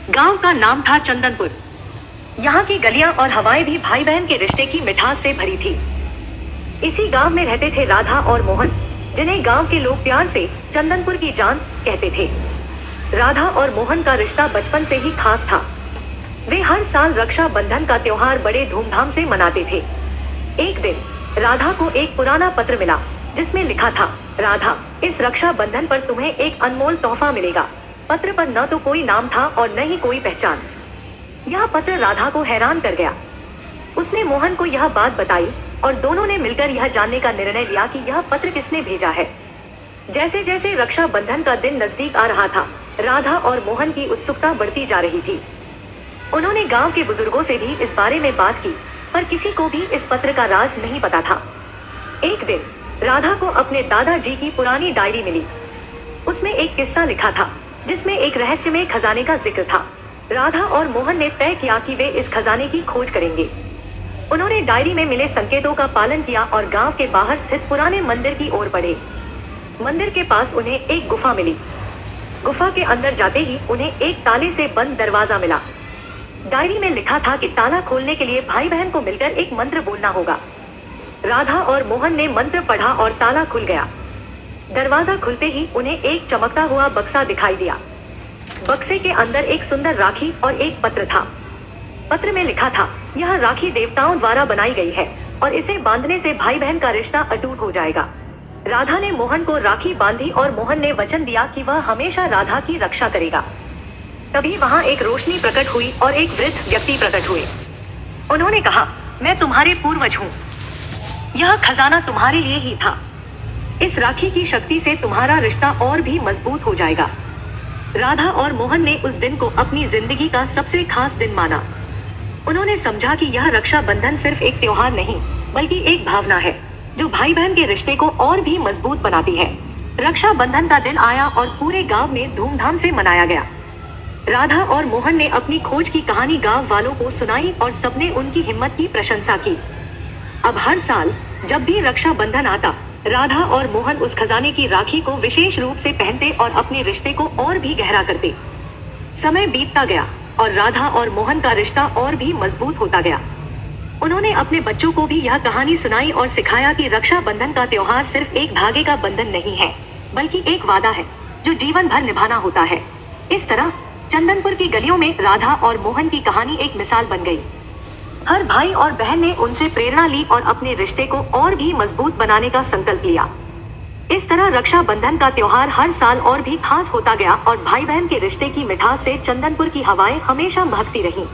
गांव का नाम था चंदनपुर। यहाँ की गलियां और हवाएं भी भाई बहन के रिश्ते की मिठास से भरी थी। इसी गांव में रहते थे राधा और मोहन, जिन्हें गांव के लोग प्यार से चंदनपुर की जान कहते थे। राधा और मोहन का रिश्ता बचपन से ही खास था। वे हर साल रक्षा बंधन का त्योहार बड़े धूमधाम से मनाते थे। एक दिन राधा को एक पुराना पत्र मिला, जिसमें लिखा था, राधा, इस रक्षा बंधन पर तुम्हें एक अनमोल तोहफा मिलेगा। पत्र पर न तो कोई नाम था और न ही कोई पहचान। यह पत्र राधा को हैरान कर गया। उसने मोहन को यह बात बताई और दोनों ने मिलकर यह जानने का निर्णय लिया कि यह पत्र किसने भेजा है। जैसे जैसे रक्षा बंधन का दिन नजदीक आ रहा था, राधा और मोहन की उत्सुकता बढ़ती जा रही थी। उन्होंने गांव के बुजुर्गों से भी इस बारे में बात की, पर किसी को भी इस पत्र का राज नहीं पता था। एक दिन राधा को अपने दादाजी की पुरानी डायरी मिली। उसमें एक किस्सा लिखा था, जिसमें एक रहस्यमय खजाने का जिक्र था। राधा और मोहन ने तय किया कि वे इस खजाने की खोज करेंगे। उन्होंने डायरी में मिले संकेतों का पालन किया और गांव के बाहर स्थित पुराने मंदिर की ओर बढ़े। मंदिर के पास उन्हें एक गुफा मिली। गुफा के अंदर जाते ही उन्हें एक ताले से बंद दरवाजा मिला। डायरी में लिखा था कि ताला खोलने के लिए भाई बहन को मिलकर एक मंत्र बोलना होगा। राधा और मोहन ने मंत्र पढ़ा और ताला खुल गया। दरवाजा खुलते ही उन्हें एक चमकता हुआ बक्सा दिखाई दिया। बक्से के अंदर एक सुंदर राखी और एक पत्र था। पत्र में लिखा था, यह राखी देवताओं द्वारा बनाई गई है और इसे बांधने से भाई बहन का रिश्ता अटूट हो जाएगा। राधा ने मोहन को राखी बांधी और मोहन ने वचन दिया कि वह हमेशा राधा की रक्षा करेगा। तभी वहां एक रोशनी प्रकट हुई और एक वृद्ध व्यक्ति प्रकट हुए। उन्होंने कहा, मैं तुम्हारे पूर्वज हूँ। यह खजाना तुम्हारे लिए ही था। इस राखी की शक्ति से तुम्हारा रिश्ता और भी मजबूत हो जाएगा। राधा और मोहन ने उस दिन को अपनी जिंदगी का सबसे खास दिन माना। उन्होंने समझा कि यह रक्षा बंधन सिर्फ एक त्योहार नहीं, बल्कि एक भावना है, जो भाई बहन के रिश्ते को और भी मजबूत बनाती है। रक्षा बंधन का दिन आया और पूरे गांव में धूमधाम से मनाया गया। राधा और मोहन ने अपनी खोज की कहानी गांव वालों को सुनाई और सबने उनकी हिम्मत की प्रशंसा की। अब हर साल जब भी रक्षा बंधन आता, राधा और मोहन उस खजाने की राखी को विशेष रूप से पहनते और अपने रिश्ते को और भी गहरा करते। समय बीतता गया और राधा और मोहन का रिश्ता और भी मजबूत होता गया। उन्होंने अपने बच्चों को भी यह कहानी सुनाई और सिखाया कि रक्षा बंधन का त्योहार सिर्फ एक धागे का बंधन नहीं है, बल्कि एक वादा है जो जीवन भर निभाना होता है। इस तरह चंदनपुर की गलियों में राधा और मोहन की कहानी एक मिसाल बन गई। हर भाई और बहन ने उनसे प्रेरणा ली और अपने रिश्ते को और भी मजबूत बनाने का संकल्प लिया। इस तरह रक्षा बंधन का त्योहार हर साल और भी खास होता गया और भाई बहन के रिश्ते की मिठास से चंदनपुर की हवाएं हमेशा महकती रहीं।